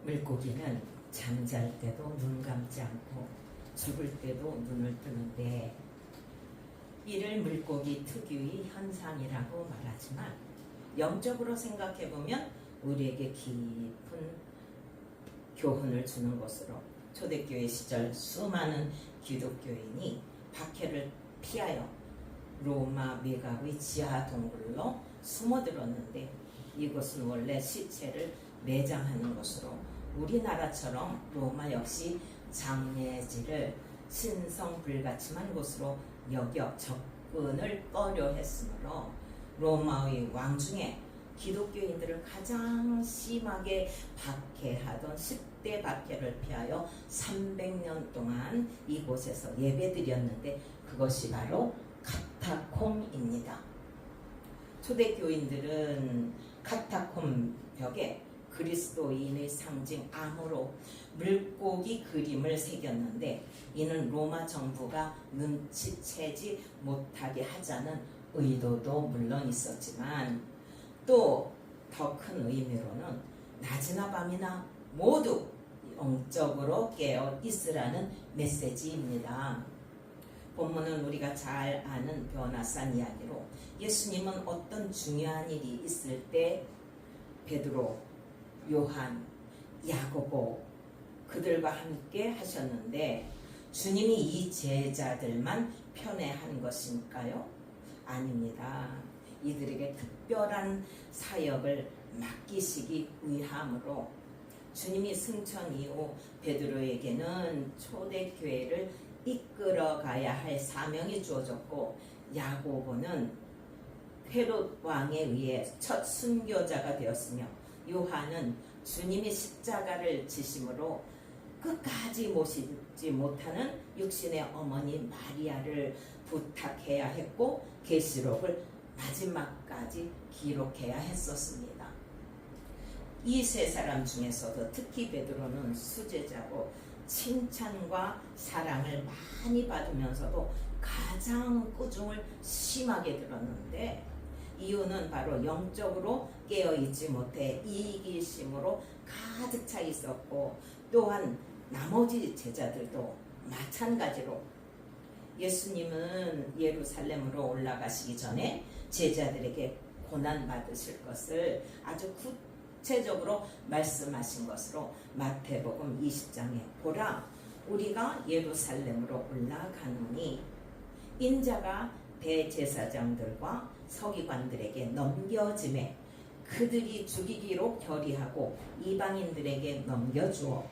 물고기는 잠잘 때도 눈 감지 않고 죽을 때도 눈을 뜨는데 이를 물고기 특유의 현상이라고 말하지만 영적으로 생각해보면 우리에게 깊은 교훈을 주는 것으로 초대교회 시절 수많은 기독교인이 박해를 피하여 로마 매각의 지하 동굴로 숨어들었는데 이곳은 원래 시체를 매장하는 것으로 우리나라처럼 로마 역시 장례지를 신성불가침한 곳으로 여겨 접근을 꺼려했으므로 로마의 왕 중에 기독교인들을 가장 심하게 박해하던 10대 박해를 피하여 300년 동안 이곳에서 예배드렸는데 그것이 바로 카타콤입니다. 초대교인들은 카타콤 벽에 그리스도인의 상징 암호로 물고기 그림을 새겼는데 이는 로마 정부가 눈치채지 못하게 하자는 의도도 물론 있었지만 또 더 큰 의미로는 낮이나 밤이나 모두 영적으로 깨어 있으라는 메시지입니다. 본문은 우리가 잘 아는 변화산 이야기로 예수님은 어떤 중요한 일이 있을 때 베드로, 요한, 야고보 그들과 함께 하셨는데 주님이 이 제자들만 편애한 것일까요? 아닙니다. 이들에게 특별한 사역을 맡기시기 위함으로 주님이 승천 이후 베드로에게는 초대교회를 이끌어가야 할 사명이 주어졌고 야고보는 헤롯 왕에 의해 첫 순교자가 되었으며 요한은 주님이 십자가를 지심으로 끝까지 모시지 못하는 육신의 어머니 마리아를 부탁해야 했고 계시록을 마지막까지 기록해야 했었습니다. 이 세 사람 중에서도 특히 베드로는 수제자고 칭찬과 사랑을 많이 받으면서도 가장 꾸중을 심하게 들었는데 이유는 바로 영적으로 깨어있지 못해 이기심으로 가득 차 있었고 또한 나머지 제자들도 마찬가지로 예수님은 예루살렘으로 올라가시기 전에 제자들에게 고난받으실 것을 아주 구체적으로 말씀하신 것으로 마태복음 20장에 보라 우리가 예루살렘으로 올라가노니 인자가 대제사장들과 서기관들에게 넘겨짐에 그들이 죽이기로 결의하고 이방인들에게 넘겨주어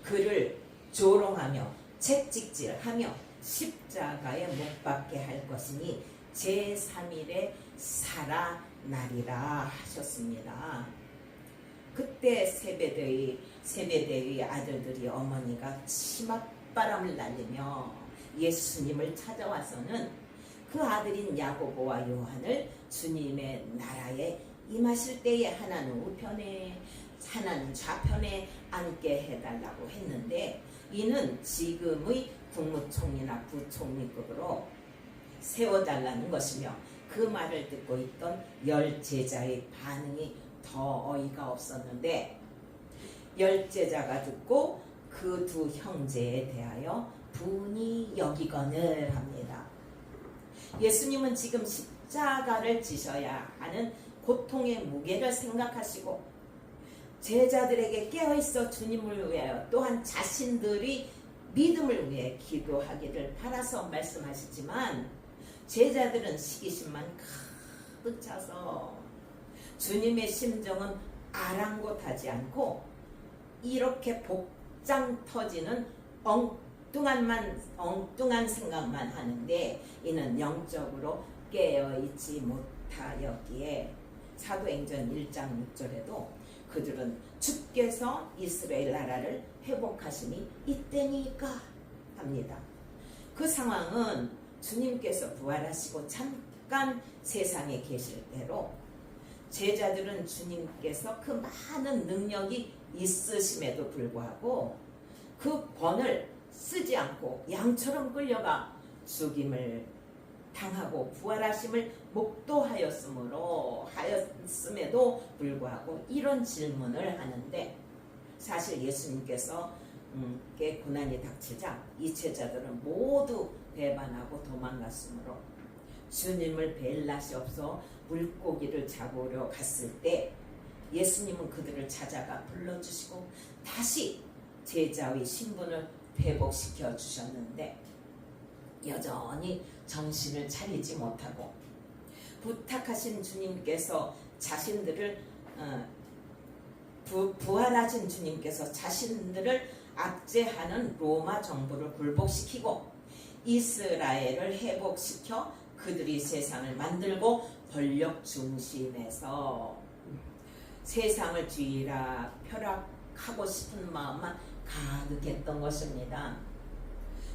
그를 조롱하며 채찍질하며 십자가에 못 박게 할 것이니 제3일에 살아나리라 하셨습니다. 그때 세베대의 아들들이 어머니가 치맛바람을 날리며 예수님을 찾아와서는 그 아들인 야고보와 요한을 주님의 나라에 임하실 때에 하나는 우편에 하나는 좌편에 앉게 해달라고 했는데 이는 지금의 국무총리나 부총리급으로 세워달라는 것이며 그 말을 듣고 있던 10제자의 반응이 더 어이가 없었는데 10제자가 듣고 그 두 형제에 대하여 분이 여기거늘 합니다. 예수님은 지금 십자가를 지셔야 하는 고통의 무게를 생각하시고 제자들에게 깨어있어 주님을 위하여 또한 자신들이 믿음을 위해 기도하기를 바라서 말씀하시지만 제자들은 시기심만 가득 차서 주님의 심정은 아랑곳하지 않고 이렇게 복장 터지는 엉뚱한 생각만 하는데 이는 영적으로 깨어있지 못하였기에 사도행전 1장 6절에도 그들은 주께서 이스라엘 나라를 회복하시니 이때니까 합니다. 그 상황은 주님께서 부활하시고 잠깐 세상에 계실 때로 제자들은 주님께서 그 많은 능력이 있으심에도 불구하고 그 권을 쓰지 않고 양처럼 끌려가 죽임을 당하고 부활하심을 목도하였음에도 불구하고 이런 질문을 하는데 사실 예수님께서 께 고난이 닥치자 이 제자들은 모두 배반하고 도망갔으므로 주님을 뵐 낯이 없어 물고기를 잡으러 갔을 때 예수님은 그들을 찾아가 불러주시고 다시 제자의 신분을 회복시켜 주셨는데 여전히 정신을 차리지 못하고 부탁하신 주님께서 자신들을 부활하신 주님께서 자신들을 압제하는 로마 정부를 굴복시키고 이스라엘을 회복시켜 그들이 세상을 만들고 권력 중심에서 세상을 주의라 펴락하고 싶은 마음만 가득했던 것입니다.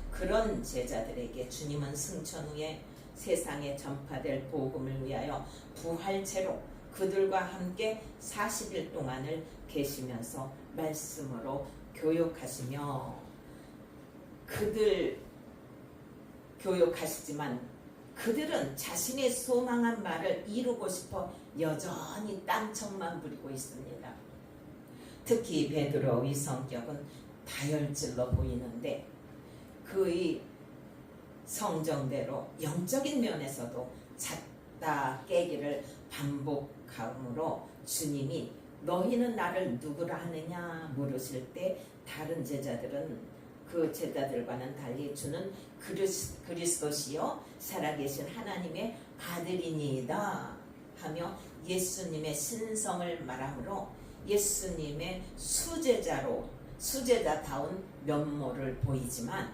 그런 제자들에게 주님은 승천 후에 세상에 전파될 복음을 위하여 부활체로 그들과 함께 40일 동안을 계시면서 말씀으로 교육하시며 그들 교육하시지만 그들은 자신의 소망한 바를 이루고 싶어 여전히 딴청만 부리고 있습니다. 특히 베드로의 성격은 다혈질로 보이는데 그의 성정대로 영적인 면에서도 잤다 깨기를 반복함으로 주님이 너희는 나를 누구라 하느냐 물으실 때 다른 제자들은 그 제자들과는 달리 주는 그리스도시요 살아계신 하나님의 아들이니이다 하며 예수님의 신성을 말하므로 예수님의 수제자다운 면모를 보이지만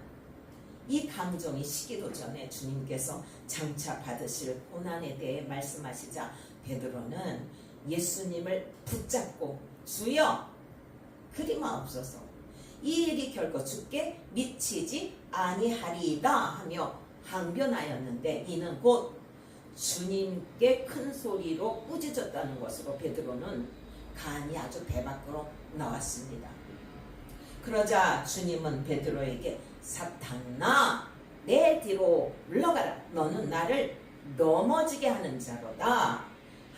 이 강종이 시기도 전에 주님께서 장차 받으실 고난에 대해 말씀하시자 베드로는 예수님을 붙잡고 주여 그리 마옵소서 이 일이 결코 주께 미치지 아니하리이다 하며 항변하였는데 이는 곧 주님께 큰 소리로 꾸짖었다는 것으로 베드로는 간이 아주 배 밖으로 나왔습니다. 그러자 주님은 베드로에게 사탄아 내 뒤로 물러가라 너는 나를 넘어지게 하는 자로다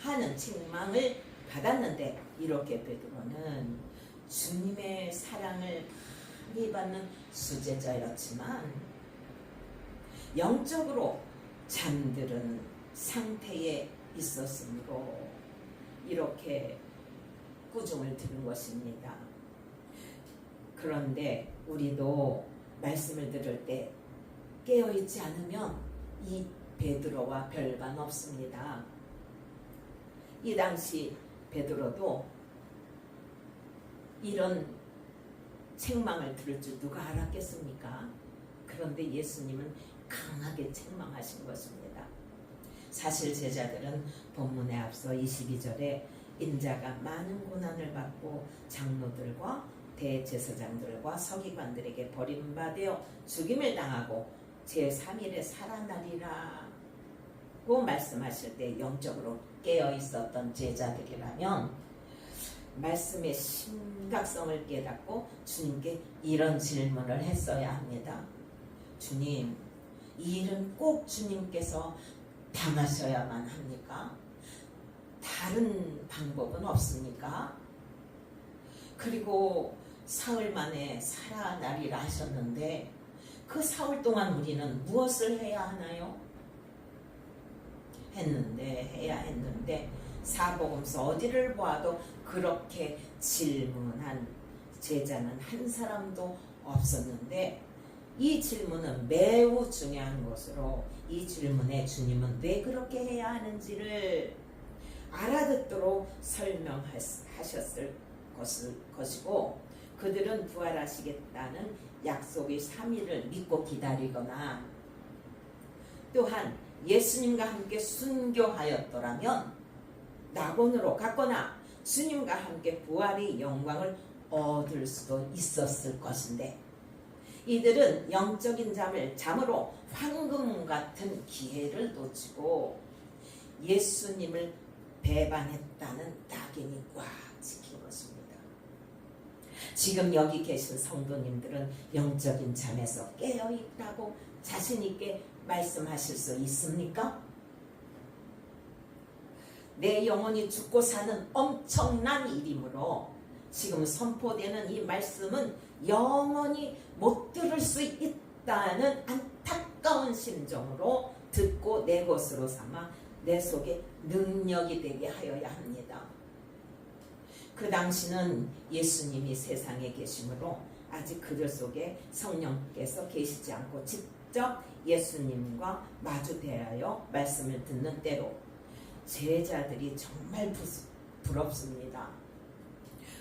하는 책망을 받았는데 이렇게 베드로는 주님의 사랑을 많이 받는 수제자였지만 영적으로 잠드는 상태에 있었으므로 이렇게 꾸중을 들은 것입니다. 그런데 우리도 말씀을 들을 때 깨어있지 않으면 이 베드로와 별반 없습니다. 이 당시 베드로도 이런 책망을 들을 줄 누가 알았겠습니까? 그런데 예수님은 강하게 책망하신 것입니다. 사실 제자들은 본문에 앞서 22절에 인자가 많은 고난을 받고 장로들과 대제사장들과 서기관들에게 버림받아 죽임을 당하고 제3일에 살아나리라고 말씀하실 때 영적으로 깨어 있었던 제자들이라면 말씀의 심각성을 깨닫고 주님께 이런 질문을 했어야 합니다. 주님, 이 일은 꼭 주님께서 당하셔야만 합니까? 다른 방법은 없습니까? 그리고 사흘 만에 살아나리라 하셨는데 그 사흘 동안 우리는 무엇을 해야 하나요? 해야 했는데 사복음서 어디를 보아도 그렇게 질문한 제자는 한 사람도 없었는데 이 질문은 매우 중요한 것으로 이 질문에 주님은 왜 그렇게 해야 하는지를 알아듣도록 설명하셨을 것이고 그들은 부활하시겠다는 약속의 3일을 믿고 기다리거나 또한 예수님과 함께 순교하였더라면 낙원으로 갔거나 주님과 함께 부활의 영광을 얻을 수도 있었을 것인데 이들은 영적인 잠으로 황금 같은 기회를 놓치고 예수님을 배반했다는 낙인이 꽉 찍힌 것입니다. 지금 여기 계신 성도님들은 영적인 잠에서 깨어있다고 자신있게 말씀하실 수 있습니까? 내 영혼이 죽고 사는 엄청난 일이므로 지금 선포되는 이 말씀은 영원히 못 들을 수 있다는 안타까운 심정으로 듣고 내 것으로 삼아 내 속에 능력이 되게 하여야 합니다. 그 당시는 예수님이 세상에 계시므로 아직 그들 속에 성령께서 계시지 않고 직접 예수님과 마주대하여 말씀을 듣는 때로 제자들이 정말 부럽습니다.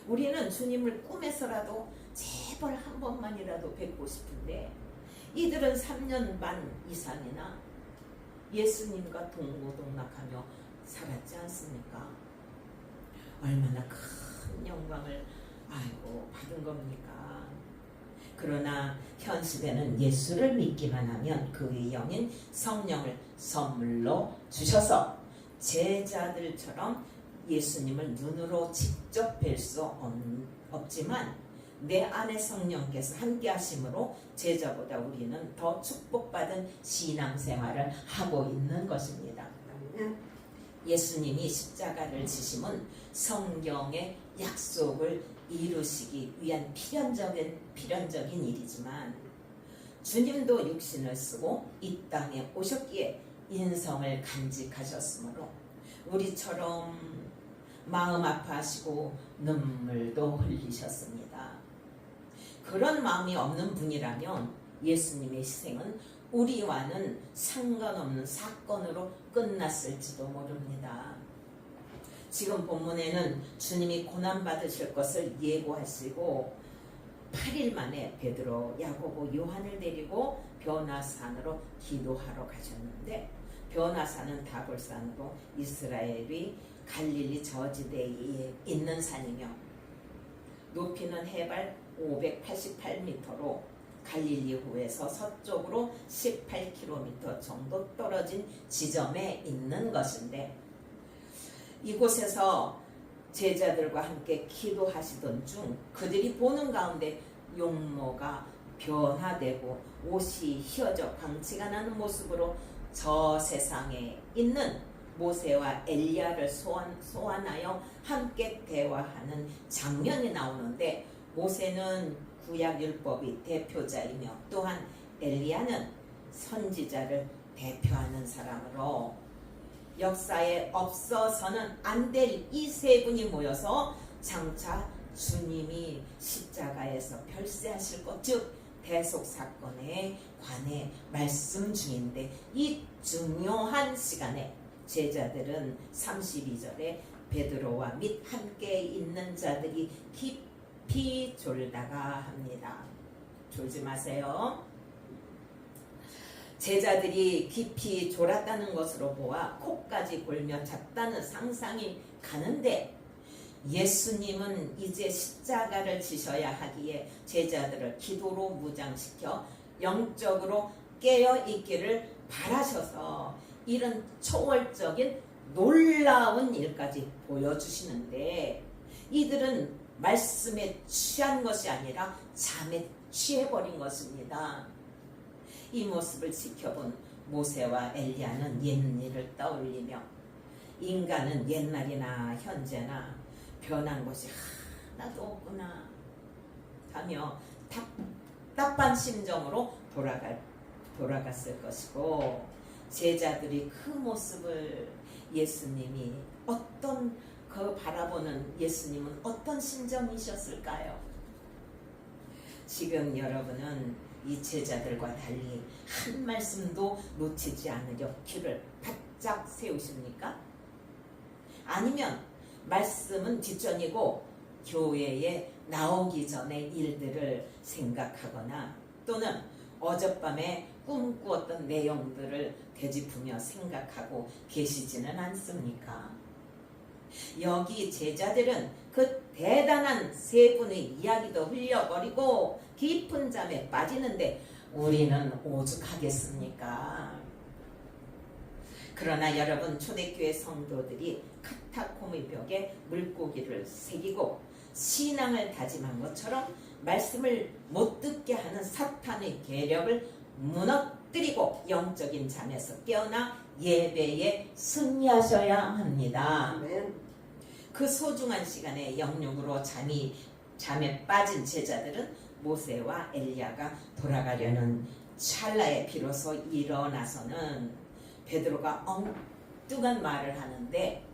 우리는 주님을 꿈에서라도 제발 한 번만이라도 뵙고 싶은데 이들은 3년 반 이상이나 예수님과 동고동락하며 살았지 않습니까? 얼마나 큰 영광을 받은 겁니까? 그러나 현 시대는 예수를 믿기만 하면 그의 영인 성령을 선물로 주셔서 제자들처럼 예수님을 눈으로 직접 뵐 수 없지만 내 안에 성령께서 함께 하심으로 제자보다 우리는 더 축복받은 신앙생활을 하고 있는 것입니다. 예수님이 십자가를 지심은 성경의 약속을 이루시기 위한 필연적인 일이지만 주님도 육신을 쓰고 이 땅에 오셨기에 인성을 간직하셨으므로 우리처럼 마음 아파하시고 눈물도 흘리셨습니다. 그런 마음이 없는 분이라면 예수님의 희생은 우리와는 상관없는 사건으로 끝났을지도 모릅니다. 지금 본문에는 주님이 고난받으실 것을 예고하시고 8일 만에 베드로, 야고보, 요한을 데리고 변화산으로 기도하러 가셨는데 변화산은 다볼산으로 이스라엘이 갈릴리 저지대에 있는 산이며 높이는 해발 588m로 갈릴리호에서 서쪽으로 18km 정도 떨어진 지점에 있는 것인데 이곳에서 제자들과 함께 기도하시던 중 그들이 보는 가운데 용모가 변화되고 옷이 휘어져 광채가 나는 모습으로 저 세상에 있는 모세와 엘리야를 소환하여 함께 대화하는 장면이 나오는데 모세는 구약 율법이 대표자이며 또한 엘리야는 선지자를 대표하는 사람으로 역사에 없어서는 안 될 이 세 분이 모여서 장차 주님이 십자가에서 별세하실 것, 즉 대속 사건에 관해 말씀 중인데 이 중요한 시간에 제자들은 32절에 베드로와 및 함께 있는 자들이 깊이 졸다가 합니다. 졸지 마세요. 제자들이 깊이 졸았다는 것으로 보아 코까지 골며 잤다는 상상이 가는데 예수님은 이제 십자가를 지셔야 하기에 제자들을 기도로 무장시켜 영적으로 깨어있기를 바라셔서 이런 초월적인 놀라운 일까지 보여주시는데 이들은 말씀에 취한 것이 아니라 잠에 취해버린 것입니다. 이 모습을 지켜본 모세와 엘리야는 옛일을 떠올리며 인간은 옛날이나 현재나 변한 것이 하나도 없구나 하며 답답한 심정으로 돌아갔을 것이고 제자들이 그 모습을 예수님이 바라보는 예수님은 어떤 심정이셨을까요? 지금 여러분은 이 제자들과 달리 한 말씀도 놓치지 않으려 귀를 바짝 세우십니까? 아니면 말씀은 뒷전이고 교회에 나오기 전의 일들을 생각하거나 또는 어젯밤에 꿈꾸었던 내용들을 되짚으며 생각하고 계시지는 않습니까? 여기 제자들은 그 대단한 세 분의 이야기도 흘려버리고 깊은 잠에 빠지는데 우리는 오죽하겠습니까? 그러나 여러분 초대교회 성도들이 카타콤의 벽에 물고기를 새기고 신앙을 다짐한 것처럼 말씀을 못 듣게 하는 사탄의 계력을 무너뜨리고 영적인 잠에서 깨어나 예배에 승리하셔야 합니다. 그 소중한 시간에 영육으로 잠에 빠진 제자들은 모세와 엘리야가 돌아가려는 찰나에 비로소 일어나서는 베드로가 엉뚱한 말을 하는데,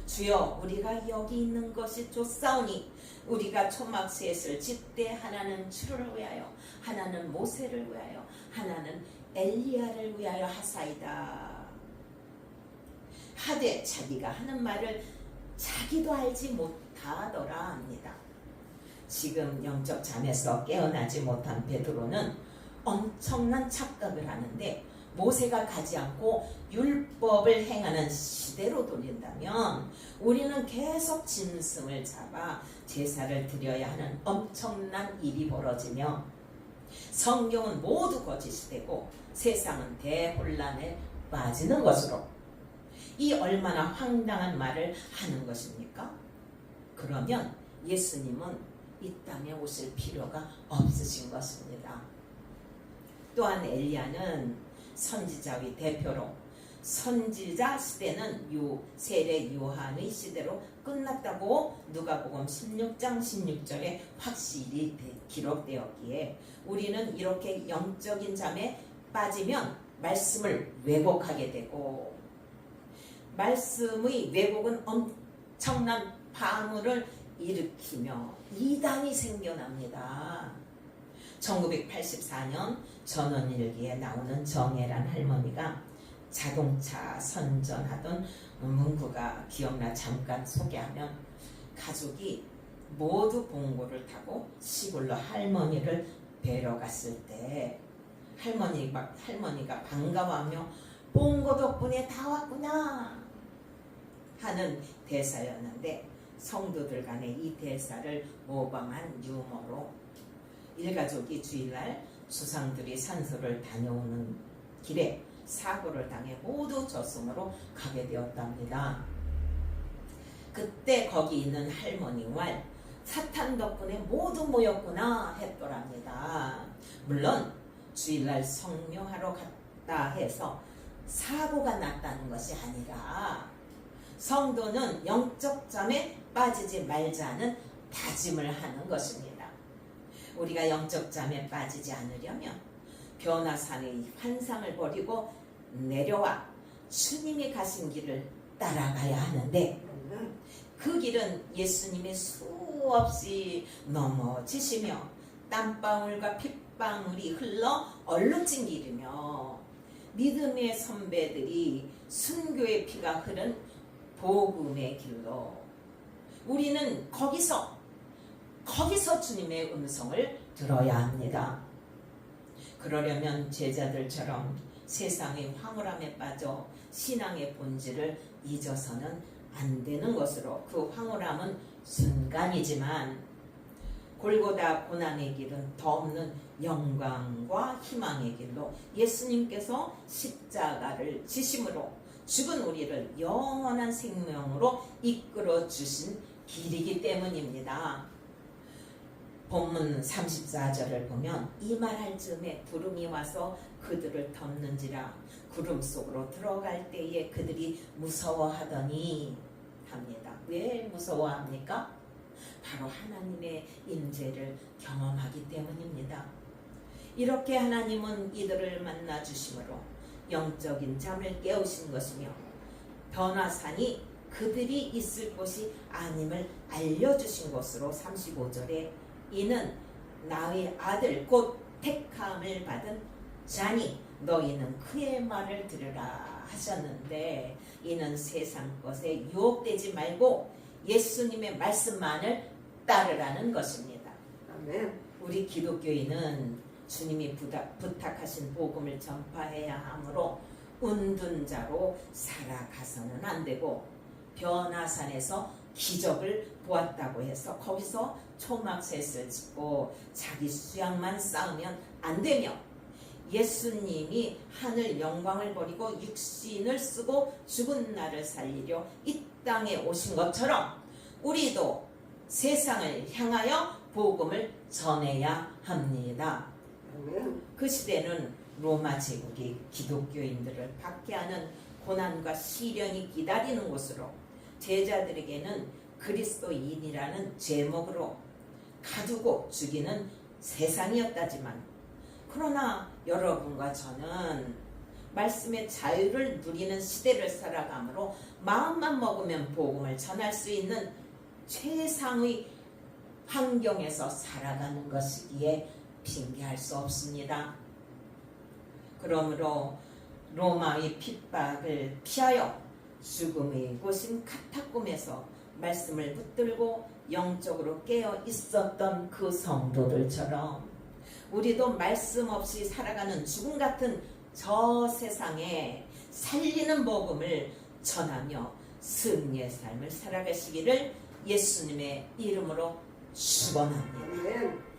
주여, 우리가 여기 있는 것이 좋사오니 우리가 초막셋을 짓되 하나는 주를 위하여, 하나는 모세를 위하여, 하나는 엘리야를 위하여 하사이다 하되 자기가 하는 말을 자기도 알지 못하더라 합니다. 지금 영적 잠에서 깨어나지 못한 베드로는 엄청난 착각을 하는데, 모세가 가지 않고 율법을 행하는 시대로 돌린다면 우리는 계속 짐승을 잡아 제사를 드려야 하는 엄청난 일이 벌어지며 성경은 모두 거짓이 되고 세상은 대혼란에 빠지는 것으로, 이 얼마나 황당한 말을 하는 것입니까? 그러면 예수님은 이 땅에 오실 필요가 없으신 것입니다. 또한 엘리야는 선지자의 대표로, 선지자 시대는 세례 요한의 시대로 끝났다고 누가복음 16장 16절에 확실히 기록되었기에 우리는 이렇게 영적인 잠에 빠지면 말씀을 왜곡하게 되고, 말씀의 왜곡은 엄청난 파문을 일으키며 이단이 생겨납니다. 1984년 전원일기에 나오는 정혜란 할머니가 자동차 선전하던 문구가 기억나 잠깐 소개하면, 가족이 모두 봉고를 타고 시골로 할머니를 뵈러 갔을 때 할머니가 반가워하며 봉고 덕분에 다 왔구나 하는 대사였는데, 성도들 간에 이 대사를 모방한 유머로 일가족이 주일날 수상들이 산소를 다녀오는 길에 사고를 당해 모두 저승으로 가게 되었답니다. 그때 거기 있는 할머니와 사탄 덕분에 모두 모였구나 했더랍니다. 물론 주일날 성묘하러 갔다 해서 사고가 났다는 것이 아니라 성도는 영적 잠에 빠지지 말자는 다짐을 하는 것입니다. 우리가 영적 잠에 빠지지 않으려면 변화산의 환상을 버리고 내려와 주님이 가신 길을 따라가야 하는데, 그 길은 예수님이 수없이 넘어지시며 땀방울과 핏방울이 흘러 얼룩진 길이며 믿음의 선배들이 순교의 피가 흐른 복음의 길로, 우리는 거기서 주님의 음성을 들어야 합니다. 그러려면 제자들처럼 세상의 황홀함에 빠져 신앙의 본질을 잊어서는 안 되는 것으로, 그 황홀함은 순간이지만 골고다 고난의 길은 더 없는 영광과 희망의 길로, 예수님께서 십자가를 지심으로 죽은 우리를 영원한 생명으로 이끌어 주신 길이기 때문입니다. 본문 34절을 보면, 이 말할 즈음에 구름이 와서 그들을 덮는지라 구름 속으로 들어갈 때에 그들이 무서워하더니 합니다. 왜 무서워합니까? 바로 하나님의 임재를 경험하기 때문입니다. 이렇게 하나님은 이들을 만나 주심으로 영적인 잠을 깨우신 것이며, 변화산이 그들이 있을 곳이 아님을 알려주신 것으로 35절에 이는 나의 아들 곧 택함을 받은 자니 너희는 그의 말을 들으라 하셨는데, 이는 세상 것에 유혹되지 말고 예수님의 말씀만을 따르라는 것입니다. 아멘. 우리 기독교인은 주님이 부탁하신 복음을 전파해야 하므로 운둔자로 살아가서는 안 되고, 변화산에서 기적을 보았다고 해서 거기서 초막셋을 짓고 자기 수양만 쌓으면 안 되며, 예수님이 하늘 영광을 버리고 육신을 쓰고 죽은 나를 살리려 이 땅에 오신 것처럼 우리도 세상을 향하여 복음을 전해야 합니다. 그 시대는 로마 제국이 기독교인들을 박해하는 고난과 시련이 기다리는 곳으로, 제자들에게는 그리스도인이라는 제목으로 가두고 죽이는 세상이었다지만, 그러나 여러분과 저는 말씀의 자유를 누리는 시대를 살아가므로 마음만 먹으면 복음을 전할 수 있는 최상의 환경에서 살아가는 것이기에 핑계할 수 없습니다. 그러므로 로마의 핍박을 피하여 죽음의 곳인 카타콤에서 말씀을 붙들고 영적으로 깨어 있었던 그 성도들처럼 우리도 말씀 없이 살아가는 죽음 같은 저 세상에 살리는 복음을 전하며 승리의 삶을 살아가시기를 예수님의 이름으로 축원합니다.